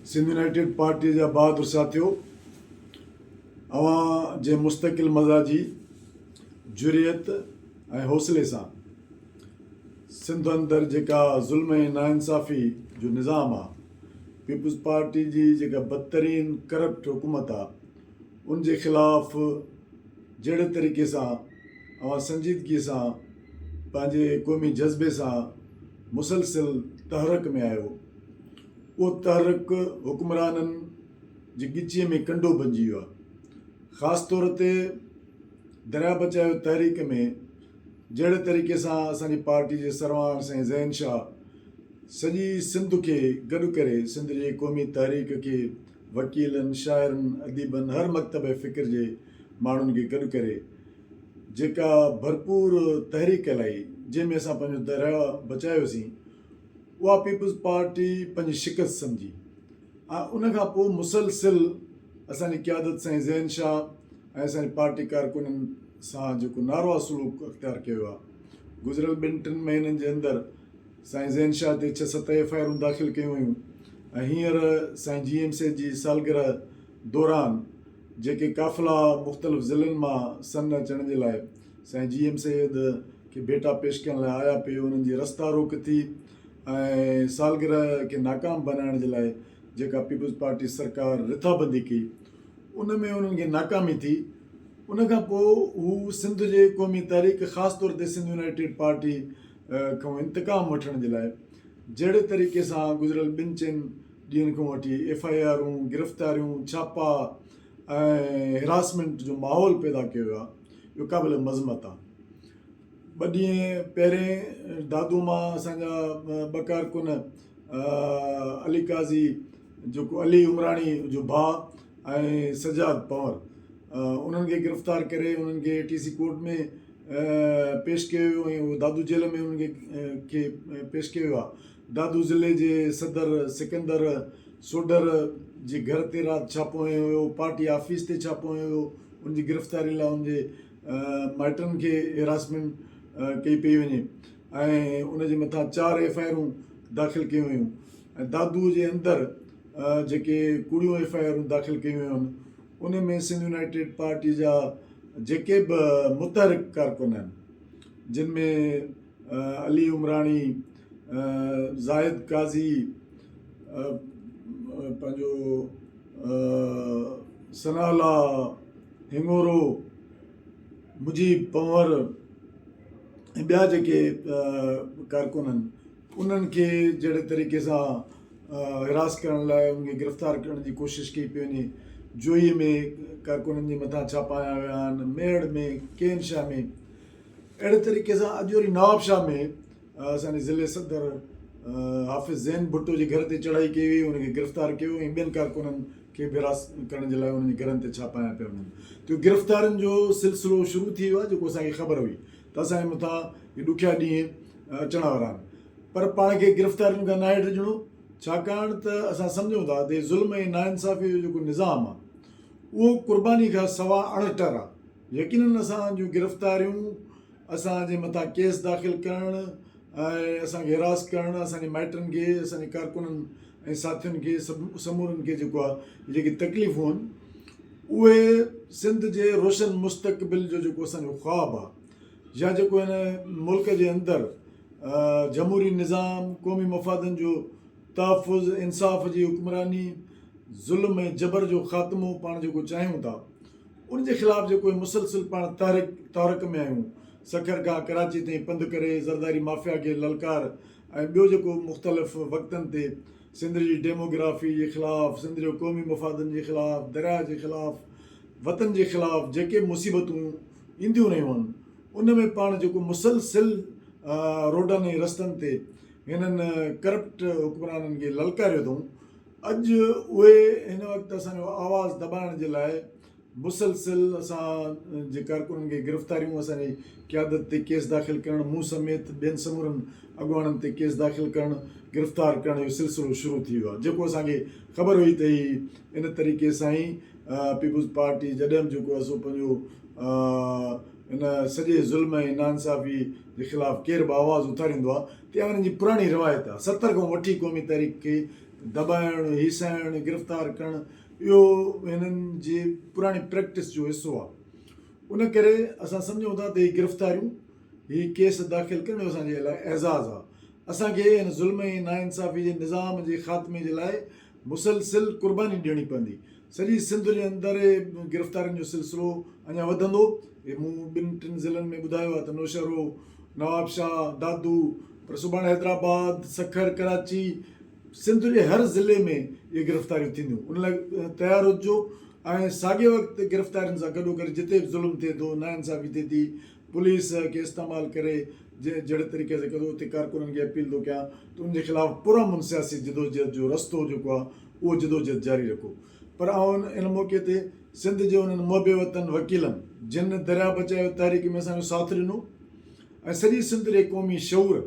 Sindh United party जा बहादुर साथियो, अवां जे मुस्तकिल मज़ाजी जुरियत ऐं हौसले सां सिंध अंदरि जेका ज़ुल्म ऐं नाइंसाफ़ी जो निज़ाम आहे, पीपल्स पार्टी जी जेका बदतरीन करप्ट हुकूमत आहे, उन जे ख़िलाफ़ जहिड़े तरीक़े सां अवां संजीदगीअ सां पंहिंजे क़ौमी जज़्बे सां मुसलसिल तहरक में आयो, उहो तहरक हुकुमराननि जी ॻिचीअ में कंडो बणिजी वियो आहे। ख़ासि तौर ते दरिया बचायो तहरीक में जहिड़े तरीक़े सां असांजी पार्टी जे सरवार साईं ज़ैन शाह सॼी सिंध खे गॾु करे सिंध जे क़ौमी तहरीक खे वकीलनि, शाइरनि, अदीबनि, हर मकतब फ़िक्र जे माण्हुनि खे गॾु करे जेका भरपूर तहरीक हलाई, जंहिंमें असां पंहिंजो दरिया बचायोसीं, उहा पीपल्स पार्टी पंहिंजी शिकस्त सम्झी ऐं उनखां पोइ मुसलसिल असांजी क़यादत साईं ज़ैन शाह ऐं असांजी पार्टी कारकुननि सां जेको नारवा सलूक अख़्तियार कयो आहे। गुज़िरियल 2-3 महीननि जे अंदरि साईं ज़ैन शाह ते 6-7 FIR दाख़िल कयूं हुयूं ऐं हींअर साईं GMC जी सालगिरह दौरान जेके काफ़िला मुख़्तलिफ़ ज़िलनि मां सन अचण जे लाइ साईं GMC खे भेटा पेश करण लाइ आया पियो, उन्हनि जी रस्ता रोक थी ऐं सालगिरह खे नाकाम बनाइण जे लाइ जेका पीपल्स पार्टी सरकार रिथाबंदी कई, उन में उन्हनि खे नाकामी थी। उनखां पोइ हू सिंध जे क़ौमी तहरीक, ख़ासि तौर ते सिंध यूनाइटेड पार्टी खां इंतकाम वठण जे लाइ जहिड़े तरीक़े सां गुज़िरियल 2-4 ॾींहंनि खां वठी FIR, गिरफ़्तारियूं, छापा ऐं हिरासमेंट जो माहौल पैदा कयो आहे, इहो क़ाबिल मज़मत आहे। 2 ॾींहं पहिरें दादू मां असांजा 2 कारकुन अली काज़ी, जेको अली उमराणी जो भाउ, ऐं सजाद पंवर, उन्हनि खे गिरफ़्तार करे उन्हनि खे TC कोर्ट में पेश कयो वियो ऐं उहो दादू जेल में उन्हनि खे पेश कयो वियो आहे। दादू ज़िले जे सदर सिकंदर सोडर जे घर ते राति छापो हयो हुयो, पार्टी ऑफिस ते छापो हयो हुयो, उनजी गिरफ़्तारी लाइ उनजे माइटनि खे हिरासमेंट कई पई वञे ऐं उनजे मथां 4 FIR दाख़िल कयूं हुयूं ऐं दादू जे अंदरि जेके कूड़ियूं FIR दाख़िल कयूं हुयूं उन में सिंध यूनाइटेड पार्टी जा जेके बि मुतहरिक कारकुन आहिनि, जिन में अली उमराणी, ज़ाहिद काज़ी, पंहिंजो सनाला हिंगोरो, मुजीब पंवर ऐं ॿिया जेके कारकुन आहिनि, उन्हनि खे जहिड़े तरीक़े सां हिरास करण लाइ उनखे गिरफ़्तार करण जी कोशिशि कई पई वञे। जोईअ में कारकुननि जे मथां छापा हया विया आहिनि, मेड़ में, केन शाह में, अहिड़े तरीक़े सां अॼु वरी नवाबशाह में असांजे ज़िले सदर हाफ़िज़ ज़ैन भुट्टो जे घर ते चढ़ाई कई हुई, उनखे गिरफ़्तार कयो ऐं 2 कारकुननि खे बि हिरास करण जे लाइ उन्हनि जे घरनि ते छापा हया पिया वञनि। त गिरफ़्तारियुनि जो सिलसिलो शुरू थी वियो आहे, जेको असांखे ख़बर हुई त असांजे मथां इहे ॾुखिया ॾींहं अचण वारा आहिनि, पर पाण खे गिरफ़्तारियुनि खां न हेठि ॾिनो, छाकाणि त असां सम्झूं था त ज़ुल्म ऐं नाइंसाफ़ी जो जेको निज़ाम आहे उहो क़ुर्बानी खां सवा अणटर आहे। यकीननि असां जूं गिरफ़्तारियूं, असांजे मथां केस दाख़िल करणु ऐं असांखे हिरास करणु, असांजे माइटनि खे, असांजे कारकुननि ऐं साथियुनि खे, समूरनि खे जेको आहे जेकी तकलीफ़ूं आहिनि, उहे सिंध जे रोशन मुस्तक़बिल जो जेको असांजो ख़्वाबु आहे, या जेको हिन मुल्क जे अंदरि जमहूरी निज़ाम, क़ौमी मफ़ादनि जो तहफ़ुज़, इंसाफ़ जी हुक्मरानी, ज़ुल्म ऐं जबर जो ख़ात्मो पाण जेको चाहियूं था, उनजे ख़िलाफ़ु जेको मुसलसिल पाण तहरक में आहियूं, सखर खां कराची ताईं पंधु करे ज़रदारी माफ़िया खे ललकार ऐं ॿियो जेको मुख़्तलिफ़ वक़्तनि ते सिंध जी डेमोग्राफ़ी जे ख़िलाफ़ु, सिंध जो क़ौमी मफ़ादनि जे ख़िलाफ़ु, दरिया जे ख़िलाफ़ु, वतन जे ख़िलाफ़ु जेके मुसीबतूं ईंदियूं रहियूं आहिनि, उन में पाण जेको मुसलसिल रोडनि ऐं रस्तनि ते हिननि करप्ट हुक्मराननि खे ललकारियो अथऊं, अॼु उहे हिन वक़्तु असांजो आवाज़ु दॿाइण जे लाइ मुसलसिल असां जे कारकुननि खे गिरफ़्तारियूं, असांजी क़यादत ते केस दाख़िल करणु, मूं समेत ॿियनि समूरनि अॻुवाणनि ते केस दाख़िल करणु, गिरफ़्तार करण जो सिलसिलो शुरू थी वियो आहे, जेको असांखे ख़बर हुई त इन तरीक़े सां ई पीपल्स पार्टी जॾहिं बि जेको आहे सो पंहिंजो इन सॼे ज़ुल्म ऐं नाइंसाफ़ी जे ख़िलाफ़ु केरु बि आवाज़ु उथारींदो आहे, त हिननि जी पुराणी रिवायत आहे। 70 खां वठी क़ौमी तहरीक खे दॿाइणु, हीसाइणु, गिरफ़्तार करणु, इहो हिननि जी पुराणी प्रैक्टिस जो हिसो आहे। उन करे असां सम्झूं था त हीअ गिरफ़्तारियूं, हीअ केस दाख़िल करणु असांजे लाइ एज़ाज़ आहे। असांखे हिन ज़ुल्म ऐं नाइंसाफ़ी जे निज़ाम जे ख़ात्मे जे लाइ मुसलसिल क़ुर्बानी ॾियणी पवंदी। सॼी सिंध जे अंदरि गिरफ़्तारियुनि जो सिलसिलो अञा वधंदो। मूं 2-3 ज़िलनि में ॿुधायो आहे त नौशहरो, नवाबशाह, दादू, पर सुभाणे हैदराबाद, सखर, कराची, सिंध जे हर ज़िले में इहे गिरफ़्तारियूं थींदियूं। उन लाइ तयारु हुजो ऐं साॻिए वक़्तु गिरफ़्तारियुनि सां गॾोगॾु जिते बि ज़ुल्म थिए थो, नाइंसाफ़ी थिए थी, पुलिस खे इस्तेमालु करे जहिड़े तरीक़े सां कयो, उते कारकुननि खे अपील थो कयां त उनजे ख़िलाफ़ु पुरअमन सियासी जिदोजहद जो रस्तो जेको आहे उहो जिदोजहद जारी रखो। पर इन मौक़े ते सिंध जे उन्हनि मुहबे वतन वकीलनि जिन दरिया बचायो तहरीक में असांजो साथ ॾिनो ऐं सॼी सिंध जे क़ौमी शऊर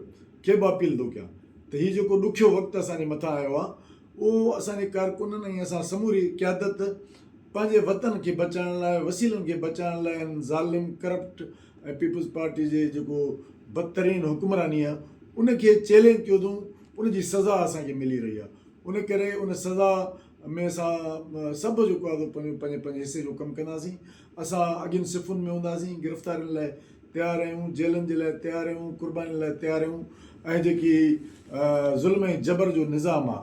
खे बि अपील थो कयां त हीउ जेको ॾुखियो वक़्तु असांजे मथां आयो आहे, उहो असांजे कारकुननि ऐं असां समूरी क़यादत पंहिंजे वतन खे बचाइण लाइ, वसीलनि खे बचाइण लाइ ज़ालिम, करप्ट ऐं पीपल्स पार्टी जे जेको बदतरीन हुक्मरानी आहे उनखे चैलेंज कयो अथऊं। उनजी सज़ा असांखे मिली रही आहे। उन करे उन सज़ा में असां सभु जेको आहे पंहिंजे हिसे जो कमु कंदासीं। असां अॻियुनि सिफ़ुनि में हूंदासीं, गिरफ़्तारियुनि लाइ तयारु आहियूं, जेलनि जे लाइ तयारु आहियूं, क़ुर्बानी लाइ तयारु आहियूं। ऐं जेकी ज़ुल्म ऐं जबर जो निज़ाम आहे,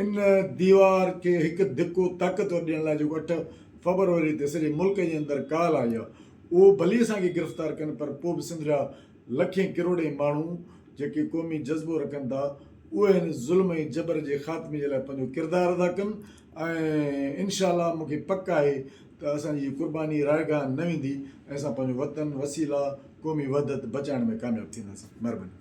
इन दीवार खे हिकु धिको ताक़तवर ॾियण लाइ जेको 8 फरवरी ते सॼे मुल्क जे अंदरि काल आई आहे, उहो भली असांखे गिरफ़्तार कनि, पर पोइ बि सिंध जा लखे किरोड़े माण्हू जेके क़ौमी जज़्बो रखनि था, उहे हिन ज़ुल्म ऐं जबर जे ख़ात्मे जे लाइ पंहिंजो किरदारु अदा कनि। ऐं इनशा अल्लाह मूंखे पक आहे त असांजी क़ुर्बानी रायगाह न वेंदी ऐं असां पंहिंजो वतन, वसीला, क़ौमी वहदत बचाइण में कामयाबु थींदासीं। महिरबानी।